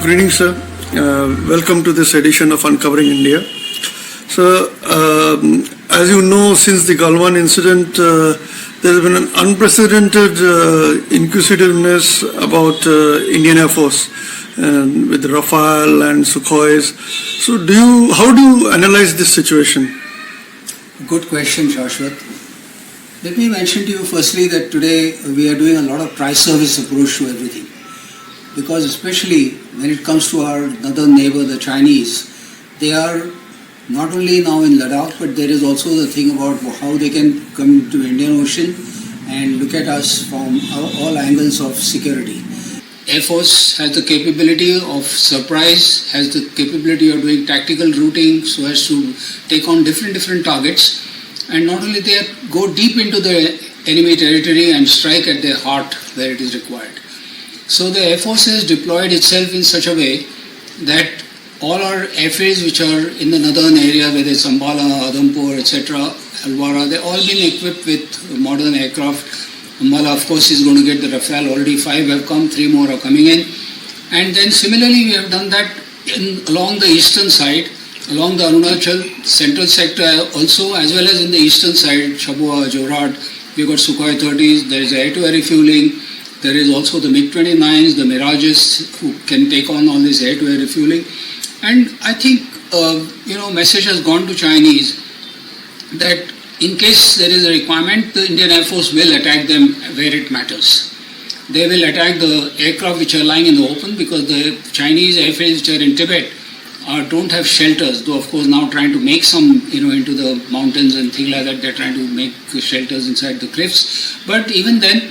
Greetings, sir. Welcome to this edition of Uncovering India. So, as you know, since the Galwan incident, there has been an unprecedented inquisitiveness about Indian Air Force with Rafale and Sukhois. So, how do you analyze this situation? Good question, Shashwat. Let me mention to you firstly that today we are doing a lot of price-service approach to everything. Because especially when it comes to our northern neighbor, the Chinese, they are not only now in Ladakh, but there is also the thing about how they can come to Indian Ocean and look at us from all angles of security. Air Force has the capability of surprise, has the capability of doing tactical routing so as to take on different targets. And not only they go deep into the enemy territory and strike at their heart where it is required. So the Air Force has deployed itself in such a way that all our airfields which are in the northern area, whether it's Ambala, Adhampur, etc., Alwara, they've all been equipped with modern aircraft. Ambala, of course, is going to get the Rafale. Already 5 have come, 3 more are coming in. And then similarly, we have done that along the eastern side, along the Arunachal central sector also, as well as in the eastern side, Chabua, Jorhat. We've got Sukhoi 30s, there is air-to-air refueling. There is also the MiG-29s, the Mirages, who can take on all this air-to-air refueling. And I think, message has gone to Chinese that in case there is a requirement, the Indian Air Force will attack them where it matters. They will attack the aircraft which are lying in the open because the Chinese airfields which are in Tibet don't have shelters, though of course now trying to make some, into the mountains and things like that, they're trying to make shelters inside the cliffs. But even then,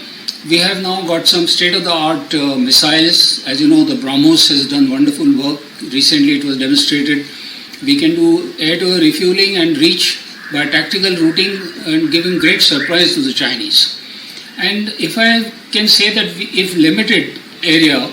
we have now got some state-of-the-art missiles. As you know, the BrahMos has done wonderful work. Recently it was demonstrated. We can do air-to-air refueling and reach by tactical routing and giving great surprise to the Chinese. And if I can say that if limited area,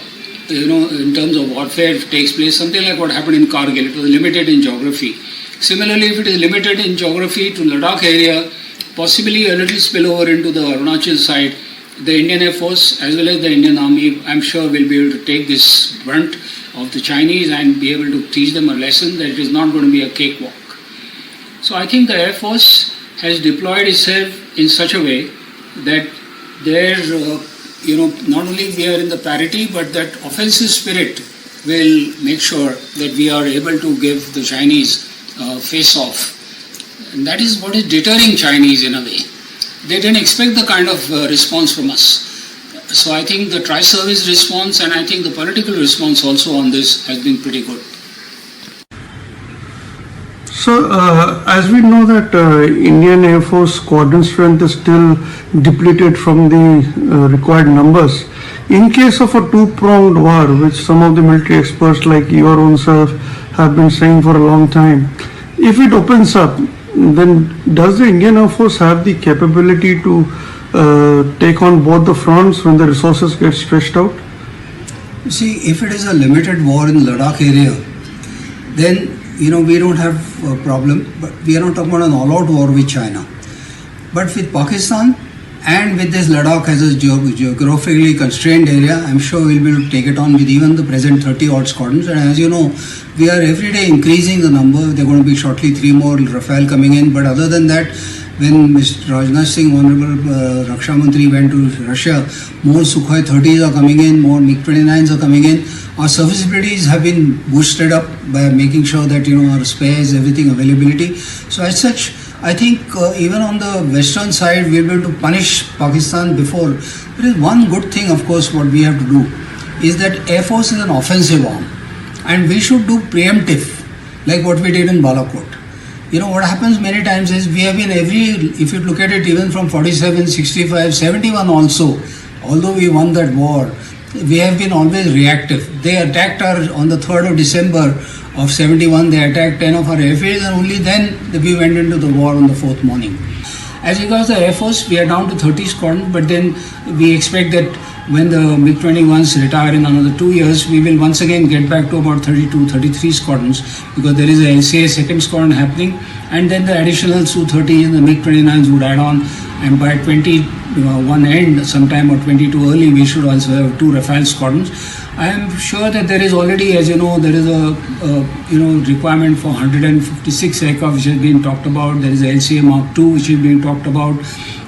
in terms of warfare takes place, something like what happened in Kargil, it was limited in geography. Similarly, if it is limited in geography to Ladakh area, possibly a little spillover into the Arunachal side, the Indian Air Force as well as the Indian Army, I'm sure, will be able to take this brunt of the Chinese and be able to teach them a lesson that it is not going to be a cakewalk. So I think the Air Force has deployed itself in such a way that not only we are in the parity, but that offensive spirit will make sure that we are able to give the Chinese face off. And that is what is deterring Chinese in a way. They didn't expect the kind of response from us. So I think the tri-service response and I think the political response also on this has been pretty good. So, as we know that Indian Air Force squadron strength is still depleted from the required numbers, in case of a two-pronged war, which some of the military experts like your own self have been saying for a long time, if it opens up, then does the Indian Air Force have the capability to take on both the fronts when the resources get stretched out? You see, if it is a limited war in Ladakh area, then we don't have a problem, but we are not talking about an all-out war with China. But with Pakistan and with this Ladakh as a geographically constrained area, I'm sure we'll be able to take it on with even the present 30-odd squadrons. And as you know, we are every day increasing the number. There are going to be shortly 3 more Rafale coming in. But other than that, when Mr. Rajnath Singh, Honorable Raksha Mantri, went to Russia, more Sukhoi 30s are coming in, more MiG-29s are coming in. Our serviceabilities have been boosted up by making sure that our spares, everything availability. So as such, I think even on the western side, we'll be able to punish Pakistan before. There is one good thing, of course, what we have to do is that Air Force is an offensive arm. And we should do preemptive, like what we did in Balakot. What happens many times is we have been if you look at it even from 47, 65, 71 also, although we won that war, we have been always reactive. They attacked on the 3rd of December of 71, they attacked 10 of our airfields and only then we went into the war on the 4th morning. As regards the Air Force, we are down to 30 squadrons, but then we expect that when the MiG-21s retire in another 2 years, we will once again get back to about 32, 33 squadrons because there is a LCA second squadron happening and then the additional Su-30 and the MiG-29s would add on, and by 21 end sometime or 22 early we should also have 2 Rafale squadrons. I am sure that there is already, as you know, there is a requirement for 156 aircraft which has been talked about. There is a LCA Mark II which is being talked about,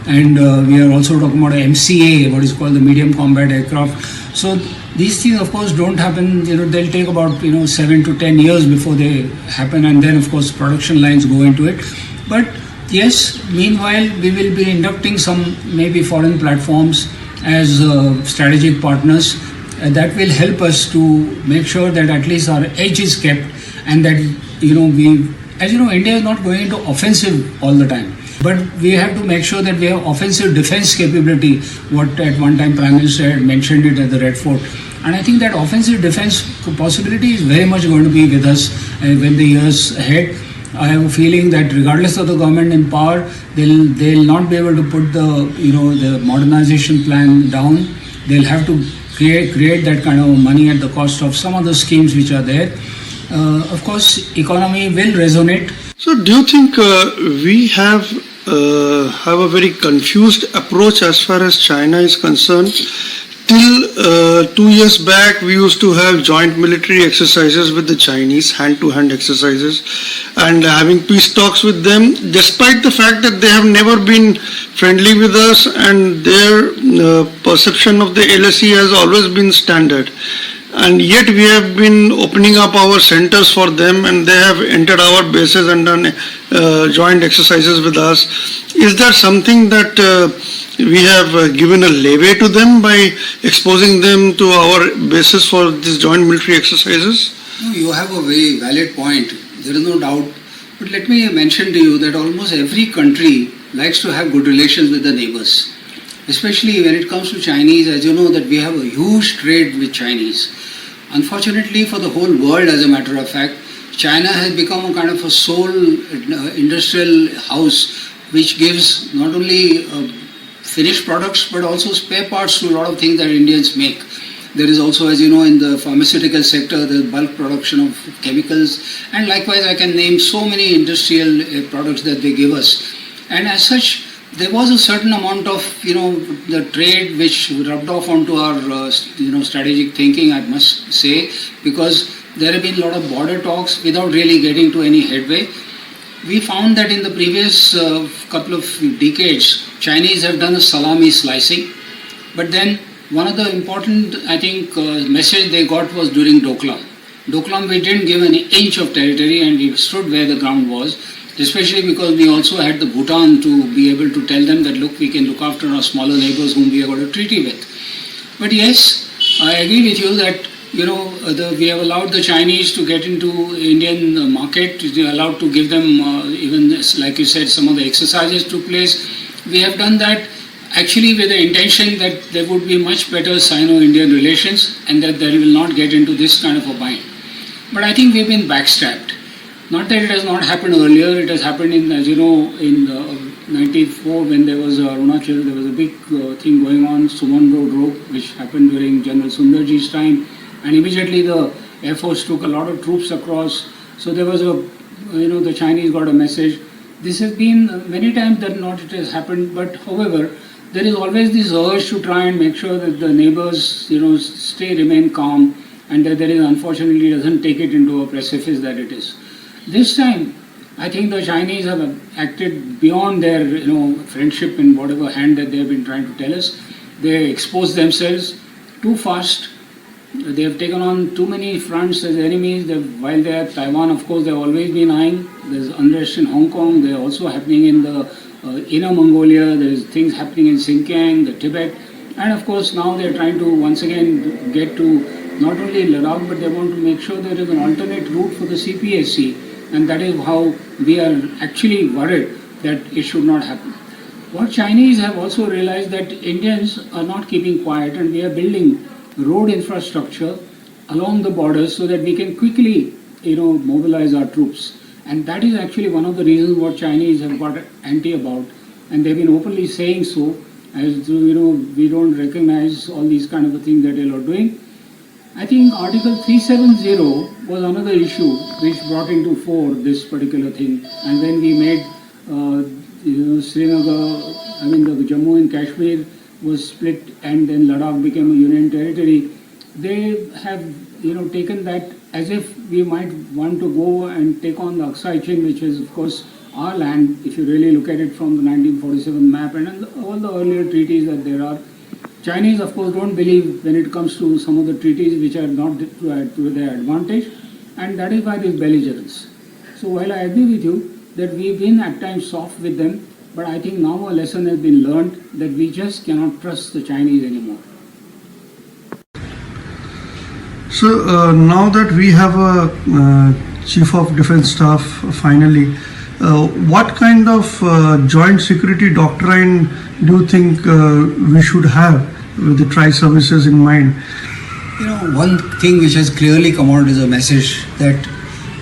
and we are also talking about a MCA, what is called the medium combat aircraft. So these things, of course, don't happen. They'll take about 7 to 10 years before they happen, and then of course production lines go into it. But yes, meanwhile we will be inducting some maybe foreign platforms as strategic partners. That will help us to make sure that at least our edge is kept, and that India is not going into offensive all the time, but we have to make sure that we have offensive defense capability. What at one time Prime Minister had mentioned it at the Red Fort, and I think that offensive defense possibility is very much going to be with us when the years ahead. I have a feeling that regardless of the government in power, they'll not be able to put the modernization plan down. They'll have to create that kind of money at the cost of some other schemes which are there. Of course, economy will resonate. So, do you think we have a very confused approach as far as China is concerned? Till 2 years back, we used to have joint military exercises with the Chinese, hand-to-hand exercises, and having peace talks with them, despite the fact that they have never been friendly with us, and their perception of the LSE has always been standard. And yet we have been opening up our centers for them, and they have entered our bases and done joint exercises with us. Is that something that we have given a leeway to them by exposing them to our bases for these joint military exercises? No, you have a very valid point. There is no doubt. But let me mention to you that almost every country likes to have good relations with the neighbors. Especially when it comes to Chinese, as you know that we have a huge trade with Chinese. Unfortunately for the whole world, as a matter of fact, China has become a kind of a sole industrial house which gives not only finished products but also spare parts to a lot of things that Indians make. There is also, as you know, in the pharmaceutical sector, the bulk production of chemicals, and likewise I can name so many industrial products that they give us. And as such, there was a certain amount of, the trade which rubbed off onto our, strategic thinking, I must say, because there have been a lot of border talks without really getting to any headway. We found that in the previous couple of decades, Chinese have done a salami slicing, but then one of the important, I think, message they got was during Doklam. Doklam, we didn't give an inch of territory, and we stood where the ground was. Especially because we also had the Bhutan to be able to tell them that, look, we can look after our smaller neighbors whom we have got a treaty with. But yes, I agree with you that, we have allowed the Chinese to get into Indian market. We are allowed to give them, even like you said, some of the exercises took place. We have done that actually with the intention that there would be much better Sino-Indian relations and that they will not get into this kind of a bind. But I think we've been backstabbed. Not that it has not happened earlier, it has happened in, as you know, in 94 when there was Arunachal, there was a big thing going on, Suman Road, which happened during General Sundarji's time, and immediately the Air Force took a lot of troops across. So there was the Chinese got a message. This has been many times that not it has happened, but however, there is always this urge to try and make sure that the neighbors, remain calm, and that there is, unfortunately, doesn't take it into a precipice that it is. This time, I think the Chinese have acted beyond their, friendship in whatever hand that they have been trying to tell us. They exposed themselves too fast. They have taken on too many fronts as enemies. While they are Taiwan, of course, they have always been eyeing. There's unrest in Hong Kong. They are also happening in the Inner Mongolia. There's things happening in Xinjiang, the Tibet, and of course now they are trying to once again get to not only Ladakh, but they want to make sure there is an alternate route for the CPSC. And that is how we are actually worried that it should not happen. What Chinese have also realized that Indians are not keeping quiet, and we are building road infrastructure along the borders so that we can quickly, mobilize our troops. And that is actually one of the reasons what Chinese have got anti about, and they've been openly saying so, as we don't recognize all these kind of things that they are doing. I think Article 370 was another issue which brought into fore this particular thing. And when we made, Srinagar, the Jammu and Kashmir was split and then Ladakh became a union territory, they have taken that as if we might want to go and take on the Aksai Chin, which is of course our land. If you really look at it from the 1947 map and all the earlier treaties that there are, Chinese of course don't believe when it comes to some of the treaties which are not to their advantage, and that is why this belligerence. So while I agree with you that we've been at times soft with them, but I think now a lesson has been learned that we just cannot trust the Chinese anymore. So now that we have a Chief of Defence Staff finally, what kind of joint security doctrine do you think we should have with the tri-services in mind? One thing which has clearly come out is a message that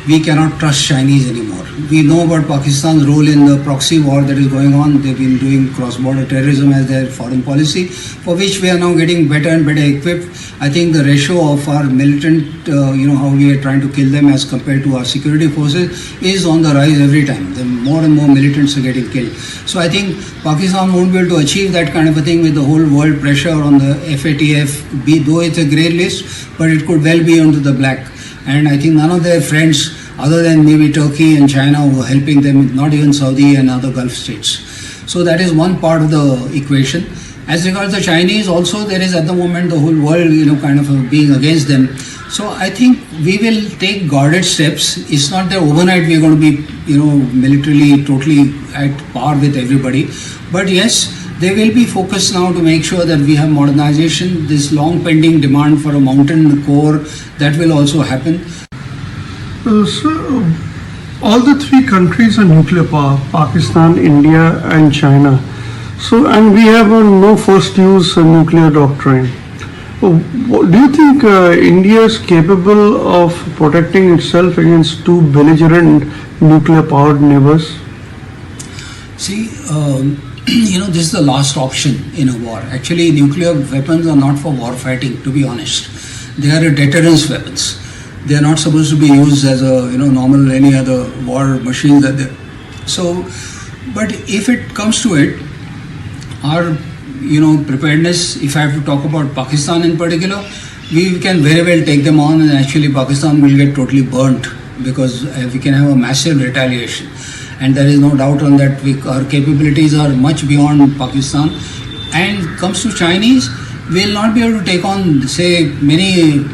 we cannot trust Chinese anymore. We know about Pakistan's role in the proxy war that is going on. They've been doing cross-border terrorism as their foreign policy, for which we are now getting better and better equipped. I think the ratio of our militant, how we are trying to kill them as compared to our security forces is on the rise every time. The more and more militants are getting killed. So I think Pakistan won't be able to achieve that kind of a thing with the whole world pressure on the FATF, though it's a grey list, but it could well be onto the black. And I think none of their friends, other than maybe Turkey and China, were helping them, not even Saudi and other Gulf states. So that is one part of the equation. As regards the Chinese, also there is at the moment the whole world, kind of being against them. So I think we will take guarded steps. It's not that overnight we are going to be, militarily totally at par with everybody. But yes, they will be focused now to make sure that we have modernization. This long pending demand for a mountain core, that will also happen. So, all the three countries are nuclear power: Pakistan, India, and China. So, and we have a no first use nuclear doctrine. Do you think India is capable of protecting itself against two belligerent nuclear powered neighbors? See, this is the last option in a war. Actually, nuclear weapons are not for war fighting, to be honest. They are a deterrence weapons. They are not supposed to be used as a normal any other war machines that they. So, but if it comes to it, our preparedness. If I have to talk about Pakistan in particular, we can very well take them on, and actually Pakistan will get totally burnt because we can have a massive retaliation. And there is no doubt on that. Our capabilities are much beyond Pakistan. And comes to Chinese, we will not be able to take on, say, many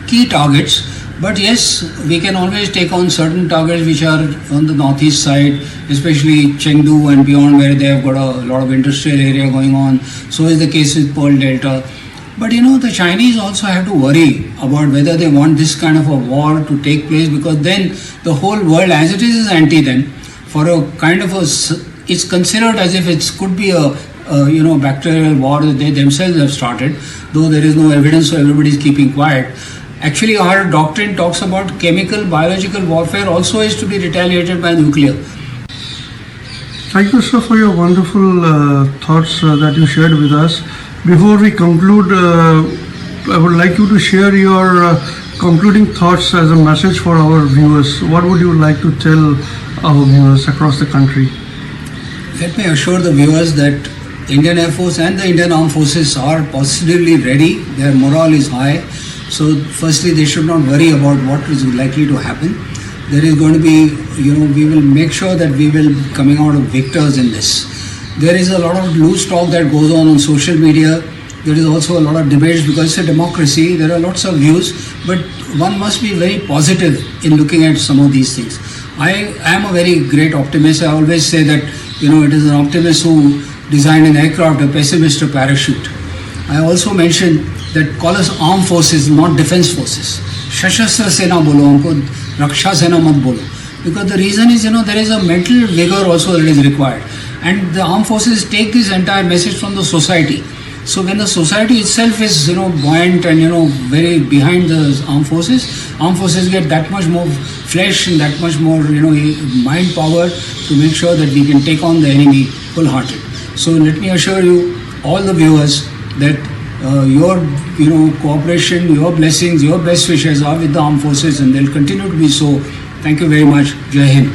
key targets. But yes, we can always take on certain targets which are on the northeast side, especially Chengdu and beyond, where they have got a lot of industrial area going on. So is the case with Pearl Delta. But the Chinese also have to worry about whether they want this kind of a war to take place, because then the whole world as it is anti them. For a kind of it's considered as if it could be a bacterial war that they themselves have started, though there is no evidence, so everybody is keeping quiet. Actually, our doctrine talks about chemical, biological warfare also is to be retaliated by nuclear. Thank you, sir, for your wonderful thoughts that you shared with us. Before we conclude, I would like you to share your concluding thoughts as a message for our viewers. What would you like to tell our viewers across the country? Let me assure the viewers that Indian Air Force and the Indian Armed Forces are positively ready. Their morale is high. So firstly, they should not worry about what is likely to happen. There is going to be, we will make sure that we will be coming out of victors in this. There is a lot of loose talk that goes on social media. There is also a lot of debates because it's a democracy. There are lots of views, but one must be very positive in looking at some of these things. I am a very great optimist. I always say that, it is an optimist who designed an aircraft, a pessimist a parachute. I also mentioned that call us armed forces, not defense forces. Shashastra Sena bolo, humko Raksha Sena mat bolo. Because the reason is, there is a mental vigor also that is required. And the armed forces take this entire message from the society. So when the society itself is, buoyant and, very behind the armed forces get that much more flesh and that much more, mind power to make sure that we can take on the enemy full-hearted. So let me assure you, all the viewers, that your, cooperation, your blessings, your best wishes are with the armed forces, and they'll continue to be so. Thank you very much. Jai Hind.